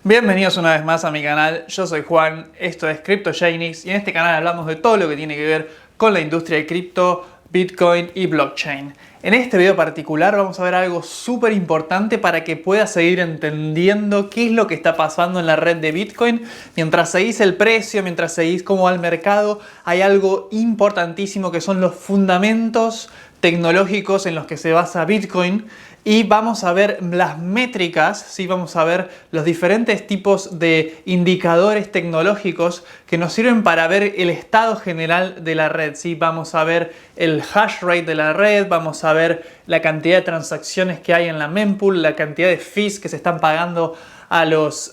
Bienvenidos una vez más a mi canal, yo soy Juan, esto es CryptoGenics y en este canal hablamos de todo lo que tiene que ver con la industria de cripto, Bitcoin y blockchain. En este video particular vamos a ver algo súper importante para que puedas seguir entendiendo qué es lo que está pasando en la red de Bitcoin. Mientras seguís el precio, mientras seguís cómo va el mercado, hay algo importantísimo que son los fundamentos tecnológicos en los que se basa Bitcoin. Y vamos a ver las métricas, ¿sí? Vamos a ver los diferentes tipos de indicadores tecnológicos que nos sirven para ver el estado general de la red, ¿sí? Vamos a ver el hash rate de la red, vamos a ver la cantidad de transacciones que hay en la mempool, la cantidad de fees que se están pagando a los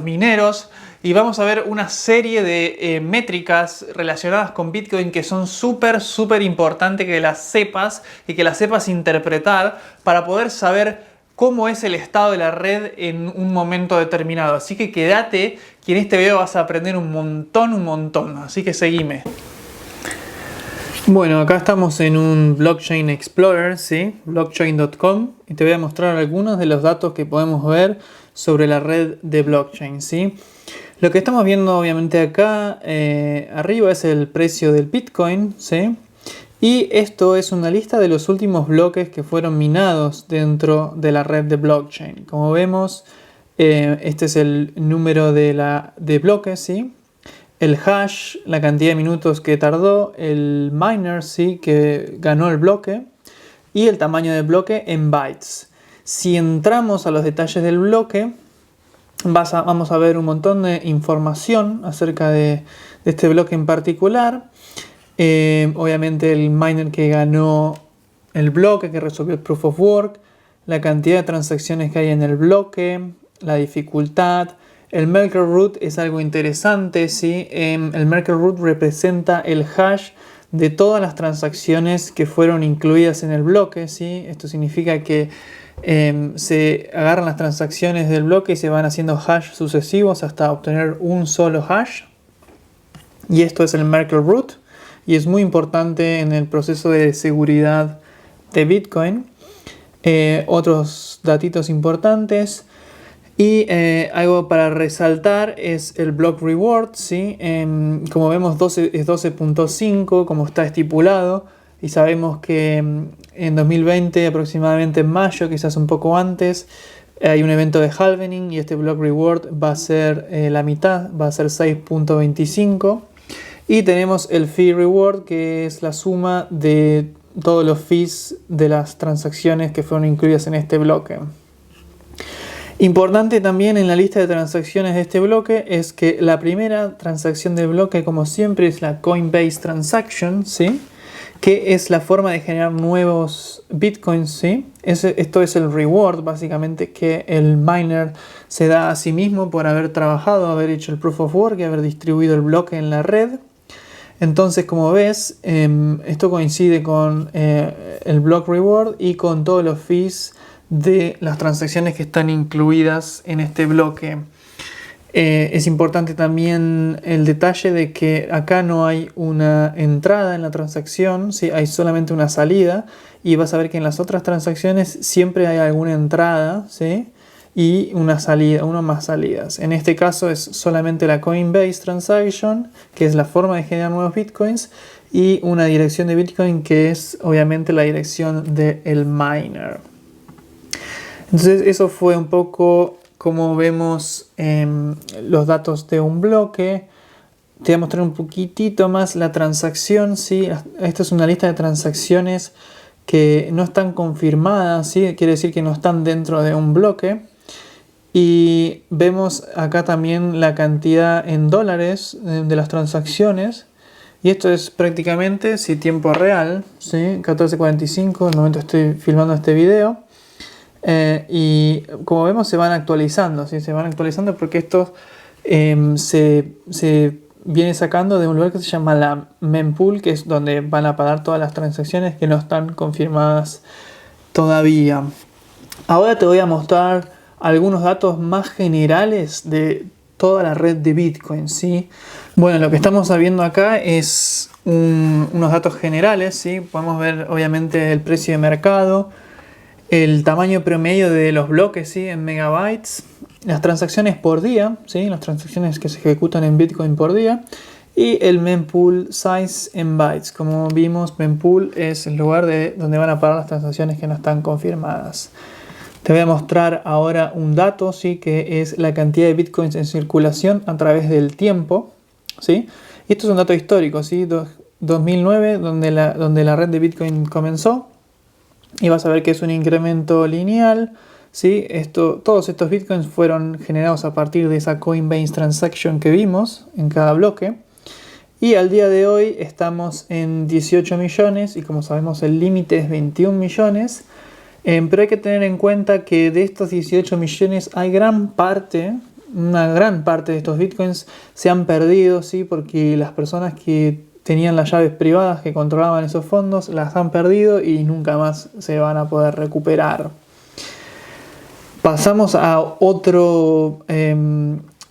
mineros. Y vamos a ver una serie de métricas relacionadas con Bitcoin que son súper importantes que las sepas y que las sepas interpretar para poder saber cómo es el estado de la red en un momento determinado. Así que quédate, que en este video vas a aprender un montón. Así que seguime. Bueno, acá estamos en un Blockchain Explorer, ¿sí? Blockchain.com, y te voy a mostrar algunos de los datos que podemos ver sobre la red de blockchain, ¿sí? Lo que estamos viendo obviamente acá arriba es el precio del Bitcoin, ¿sí? Y esto es una lista de los últimos bloques que fueron minados dentro de la red de blockchain. Como vemos, este es el número de bloques, ¿sí? El hash, la cantidad de minutos que tardó, el miner, ¿sí? Que ganó el bloque, y el tamaño del bloque en bytes. Si entramos a los detalles del bloque, vamos a ver un montón de información acerca de este bloque en particular. Obviamente el miner que ganó el bloque, que resolvió el proof of work, la cantidad de transacciones que hay en el bloque, la dificultad. El Merkle Root es algo interesante, ¿sí? El Merkle Root representa el hash de todas las transacciones que fueron incluidas en el bloque, ¿sí? Esto significa que se agarran las transacciones del bloque y se van haciendo hash sucesivos hasta obtener un solo hash. Y esto es el Merkle Root y es muy importante en el proceso de seguridad de Bitcoin. Otros datitos importantes. Y algo para resaltar es el block reward, ¿sí? Como vemos es 12.5 como está estipulado, y sabemos que en 2020, aproximadamente en mayo, quizás un poco antes, hay un evento de halvening y este block reward va a ser la mitad, va a ser 6.25. Y tenemos el fee reward, que es la suma de todos los fees de las transacciones que fueron incluidas en este bloque. Importante también en la lista de transacciones de este bloque es que la primera transacción del bloque, como siempre, es la Coinbase Transaction, ¿sí? Que es la forma de generar nuevos bitcoins, ¿sí? Esto es el reward, básicamente, que el miner se da a sí mismo por haber trabajado, haber hecho el proof of work y haber distribuido el bloque en la red. Entonces, como ves, esto coincide con el block reward y con todos los fees de las transacciones que están incluidas en este bloque. Es importante también el detalle de que acá no hay una entrada en la transacción, ¿sí? Hay solamente una salida, y vas a ver que en las otras transacciones siempre hay alguna entrada, ¿sí? Y una salida, una más salidas. En este caso es solamente la Coinbase Transaction, que es la forma de generar nuevos bitcoins, y una dirección de Bitcoin que es obviamente la dirección del miner. Entonces eso fue un poco como vemos los datos de un bloque. Te voy a mostrar un poquitito más la transacción, ¿sí? Esta es una lista de transacciones que no están confirmadas, ¿sí? Quiere decir que no están dentro de un bloque. Y vemos acá también la cantidad en dólares de las transacciones. Y esto es prácticamente, sí, tiempo real, ¿sí? 14:45, en el momento estoy filmando este video. Y como vemos se van actualizando, ¿sí? Se van actualizando porque esto se viene sacando de un lugar que se llama la mempool, que es donde van a pagar todas las transacciones que no están confirmadas todavía. Ahora te voy a mostrar algunos datos más generales de toda la red de Bitcoin, ¿sí? Bueno, lo que estamos viendo acá es unos datos generales, ¿sí? Podemos ver obviamente el precio de mercado, el tamaño promedio de los bloques, ¿sí? En megabytes, las transacciones por día, ¿sí? Las transacciones que se ejecutan en Bitcoin por día, y el mempool size en bytes. Como vimos, mempool es el lugar donde van a parar las transacciones que no están confirmadas. Te voy a mostrar ahora un dato, ¿sí? Que es la cantidad de bitcoins en circulación a través del tiempo, ¿sí? Y esto es un dato histórico, ¿sí? 2009, donde la red de Bitcoin comenzó, y vas a ver que es un incremento lineal, ¿sí? Todos estos bitcoins fueron generados a partir de esa Coinbase transaction que vimos en cada bloque. Y al día de hoy estamos en 18 millones y como sabemos el límite es 21 millones. Pero hay que tener en cuenta que de estos 18 millones hay una gran parte de estos bitcoins se han perdido, ¿sí? Porque las personas que tenían las llaves privadas que controlaban esos fondos las han perdido y nunca más se van a poder recuperar. Pasamos a otro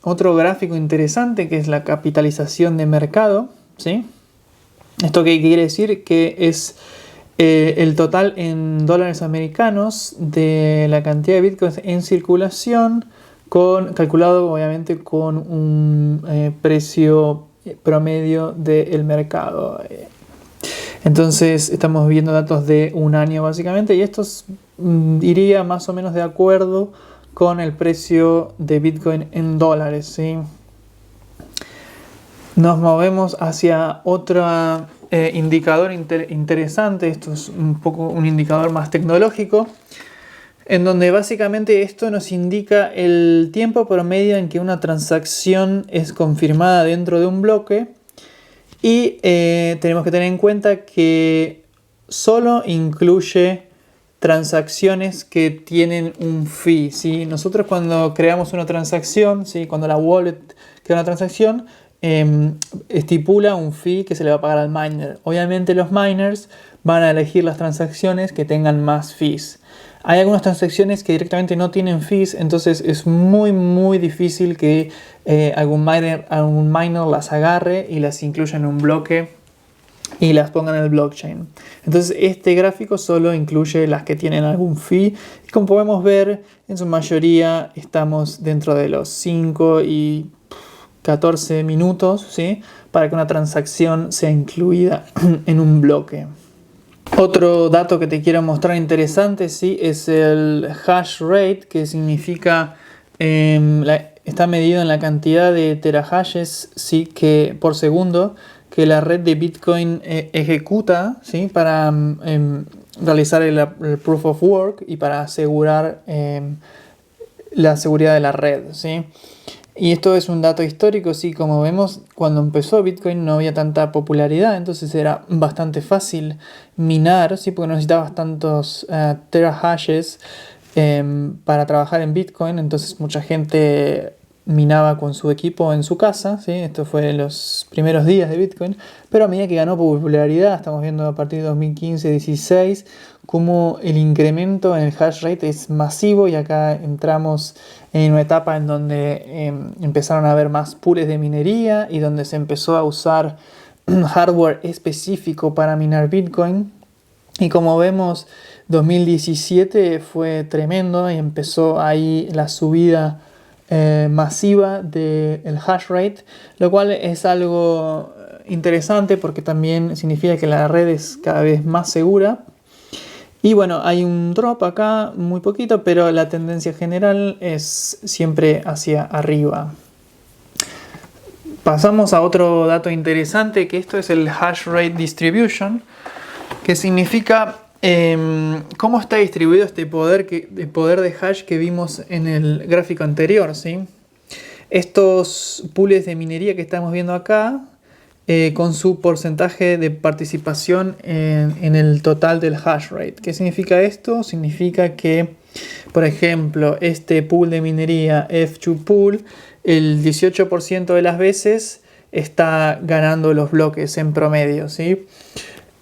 gráfico interesante, que es la capitalización de mercado, ¿sí? ¿Esto qué quiere decir? Que es el total en dólares americanos de la cantidad de bitcoins en circulación, calculado obviamente con un precio promedio del mercado. Entonces estamos viendo datos de un año básicamente, y esto iría más o menos de acuerdo con el precio de Bitcoin en dólares, ¿sí? Nos movemos hacia otro indicador interesante. Esto es un poco un indicador más tecnológico, en donde básicamente esto nos indica el tiempo promedio en que una transacción es confirmada dentro de un bloque, y tenemos que tener en cuenta que solo incluye transacciones que tienen un fee, ¿sí? Nosotros cuando creamos una transacción, ¿sí? Cuando la wallet crea una transacción, estipula un fee que se le va a pagar al miner. Obviamente los miners van a elegir las transacciones que tengan más fees. Hay algunas transacciones que directamente no tienen fees, entonces es muy difícil que algún miner las agarre y las incluya en un bloque y las pongan en el blockchain. Entonces este gráfico solo incluye las que tienen algún fee, y como podemos ver, en su mayoría estamos dentro de los 5 y 14 minutos, ¿sí? Para que una transacción sea incluida en un bloque. Otro dato que te quiero mostrar interesante, ¿sí? Es el hash rate, que significa está medido en la cantidad de terahashes, ¿sí? por segundo que la red de Bitcoin ejecuta, ¿sí? Para realizar el proof of work y para asegurar la seguridad de la red, ¿sí? Y esto es un dato histórico, sí, como vemos, cuando empezó Bitcoin no había tanta popularidad, entonces era bastante fácil minar, sí, porque no necesitabas tantos terahashes para trabajar en Bitcoin, entonces mucha gente minaba con su equipo en su casa, ¿sí? Esto fue en los primeros días de Bitcoin, pero a medida que ganó popularidad, estamos viendo a partir de 2015-16, como el incremento en el hash rate es masivo, y acá entramos en una etapa en donde empezaron a haber más pools de minería y donde se empezó a usar hardware específico para minar Bitcoin. Y como vemos, 2017 fue tremendo y empezó ahí la subida masiva del hash rate, lo cual es algo interesante porque también significa que la red es cada vez más segura. Y bueno, hay un drop acá, muy poquito, pero la tendencia general es siempre hacia arriba. Pasamos a otro dato interesante, que esto es el hash rate distribution, que significa cómo está distribuido este poder de hash que vimos en el gráfico anterior, ¿sí? Estos pools de minería que estamos viendo acá, con su porcentaje de participación en el total del hash rate. ¿Qué significa esto? Significa que, por ejemplo, este pool de minería F2 Pool, el 18% de las veces está ganando los bloques en promedio, ¿sí?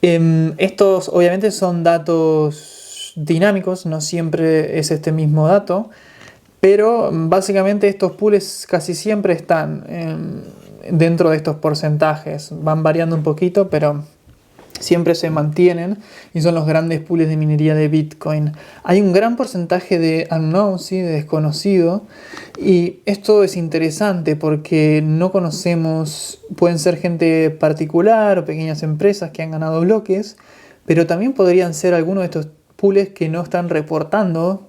Estos obviamente son datos dinámicos, no siempre es este mismo dato, pero básicamente estos pools casi siempre están dentro de estos porcentajes. Van variando un poquito, pero siempre se mantienen y son los grandes pools de minería de Bitcoin. Hay un gran porcentaje de unknown, ¿sí? De desconocido, y esto es interesante porque no conocemos, pueden ser gente particular o pequeñas empresas que han ganado bloques, pero también podrían ser algunos de estos pools que no están reportando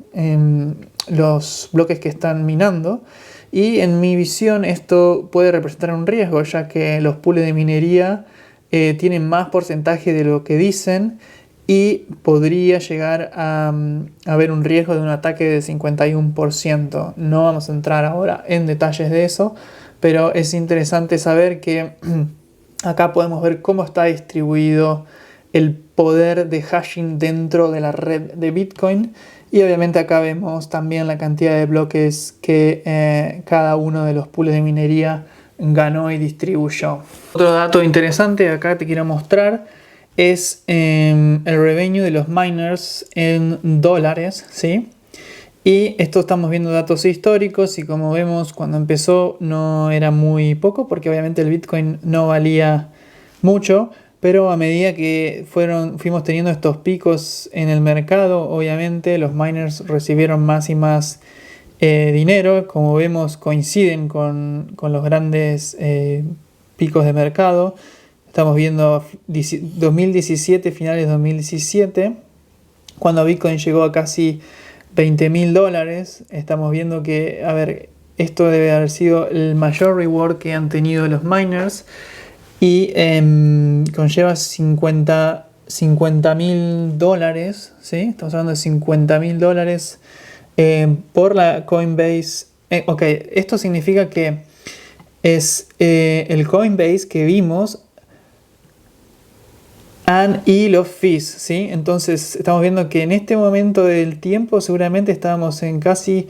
los bloques que están minando. Y en mi visión esto puede representar un riesgo, ya que los pools de minería tienen más porcentaje de lo que dicen y podría llegar a haber un riesgo de un ataque de 51%. No vamos a entrar ahora en detalles de eso, pero es interesante saber que acá podemos ver cómo está distribuido el poder de hashing dentro de la red de Bitcoin. Y obviamente acá vemos también la cantidad de bloques que cada uno de los pools de minería ganó y distribuyó. Otro dato interesante acá te quiero mostrar es el revenue de los miners en dólares, ¿sí? Y esto estamos viendo datos históricos y como vemos cuando empezó no era muy poco porque obviamente el Bitcoin no valía mucho. Pero a medida que fuimos teniendo estos picos en el mercado, obviamente los miners recibieron más y más dinero. Como vemos, coinciden con los grandes picos de mercado. Estamos viendo 2017, finales de 2017, cuando Bitcoin llegó a casi $20.000. Estamos viendo que, a ver, esto debe haber sido el mayor reward que han tenido los miners. Y conlleva $50.000, ¿sí? Estamos hablando de $50.000 por la Coinbase. Ok, esto significa que es el Coinbase que vimos y los fees, ¿sí? Entonces estamos viendo que en este momento del tiempo seguramente estábamos en casi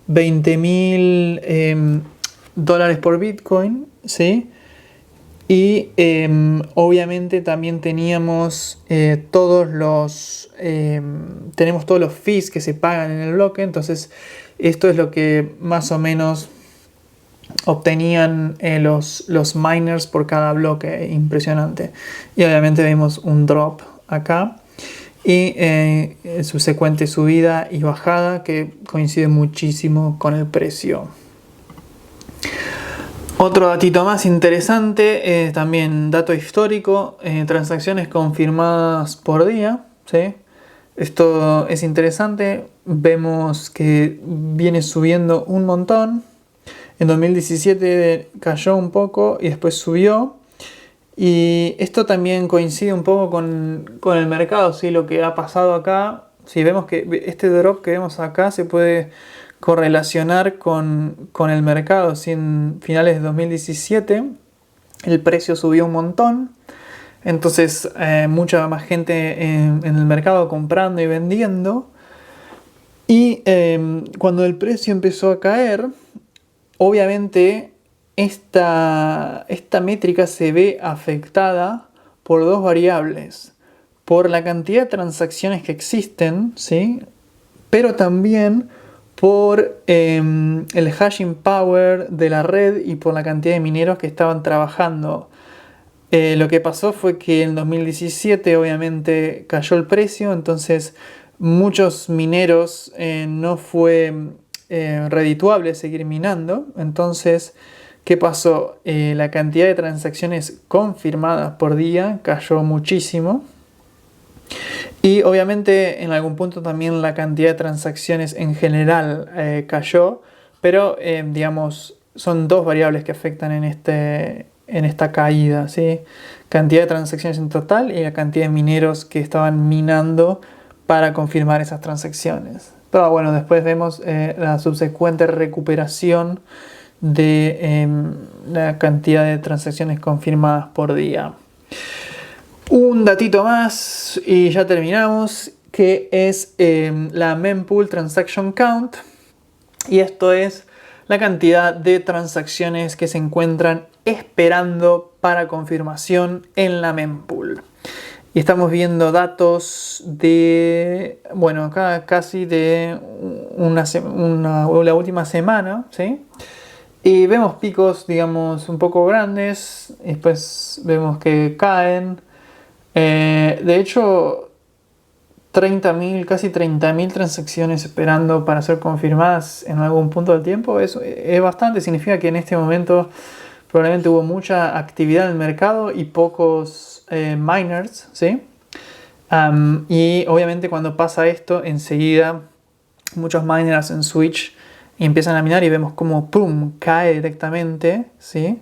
$20.000 por Bitcoin, ¿sí? Y obviamente también teníamos todos los fees que se pagan en el bloque. Entonces esto es lo que más o menos obtenían los miners por cada bloque. Impresionante. Y obviamente vemos un drop acá y subsecuente subida y bajada que coincide muchísimo con el precio. Otro datito más interesante, también dato histórico, transacciones confirmadas por día, ¿sí? Esto es interesante, vemos que viene subiendo un montón. En 2017 cayó un poco y después subió. Y esto también coincide un poco con el mercado, ¿sí? Lo que ha pasado acá. Si vemos que este drop que vemos acá se puede correlacionar con el mercado. Si en finales de 2017 el precio subió un montón, entonces mucha más gente en el mercado comprando y vendiendo, y cuando el precio empezó a caer, obviamente esta métrica se ve afectada por dos variables: por la cantidad de transacciones que existen, ¿sí? Pero también por el hashing power de la red y por la cantidad de mineros que estaban trabajando. Lo que pasó fue que en 2017 obviamente cayó el precio, entonces muchos mineros no fue redituable seguir minando. Entonces, ¿qué pasó? La cantidad de transacciones confirmadas por día cayó muchísimo. Y obviamente en algún punto también la cantidad de transacciones en general cayó, pero digamos son dos variables que afectan en esta caída, ¿sí? Cantidad de transacciones en total y la cantidad de mineros que estaban minando para confirmar esas transacciones. Pero bueno, después vemos la subsecuente recuperación de la cantidad de transacciones confirmadas por día. Un datito más y ya terminamos, que es la Mempool Transaction Count, y esto es la cantidad de transacciones que se encuentran esperando para confirmación en la Mempool. Y estamos viendo datos de, bueno, acá casi de la última semana, ¿sí? Y vemos picos, digamos, un poco grandes, y después vemos que caen. De hecho, 30.000, casi 30.000 transacciones esperando para ser confirmadas en algún punto del tiempo, eso es bastante. Significa que en este momento probablemente hubo mucha actividad en el mercado y pocos miners, ¿sí? Y obviamente cuando pasa esto, enseguida muchos miners hacen switch y empiezan a minar y vemos como ¡pum! Cae directamente, ¿sí?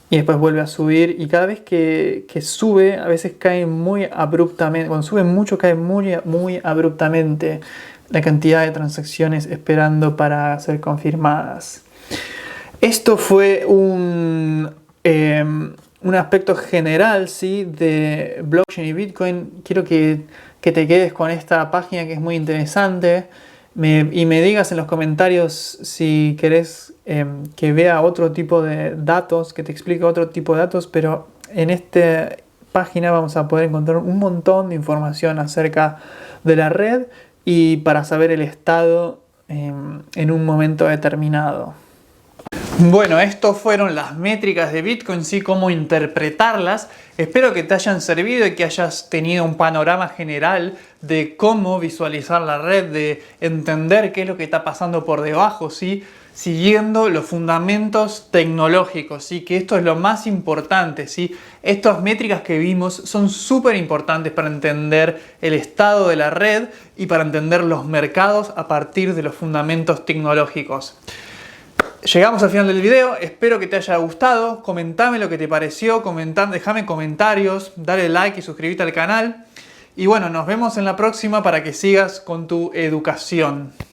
Y después vuelve a subir y cada vez que sube, a veces cae muy abruptamente. Cuando sube mucho, cae muy abruptamente la cantidad de transacciones esperando para ser confirmadas. Esto fue un aspecto general, ¿sí?, de blockchain y Bitcoin. Quiero que te quedes con esta página que es muy interesante y me digas en los comentarios si querés que vea otro tipo de datos, que te explique otro tipo de datos, pero en esta página vamos a poder encontrar un montón de información acerca de la red y para saber el estado en un momento determinado. Bueno, estas fueron las métricas de Bitcoin, sí, cómo interpretarlas. Espero que te hayan servido y que hayas tenido un panorama general de cómo visualizar la red, de entender qué es lo que está pasando por debajo, sí, siguiendo los fundamentos tecnológicos, sí, que esto es lo más importante, sí. Estas métricas que vimos son súper importantes para entender el estado de la red y para entender los mercados a partir de los fundamentos tecnológicos. Llegamos al final del video, espero que te haya gustado, comentame lo que te pareció, déjame comentarios, dale like y suscríbete al canal. Y bueno, nos vemos en la próxima para que sigas con tu educación.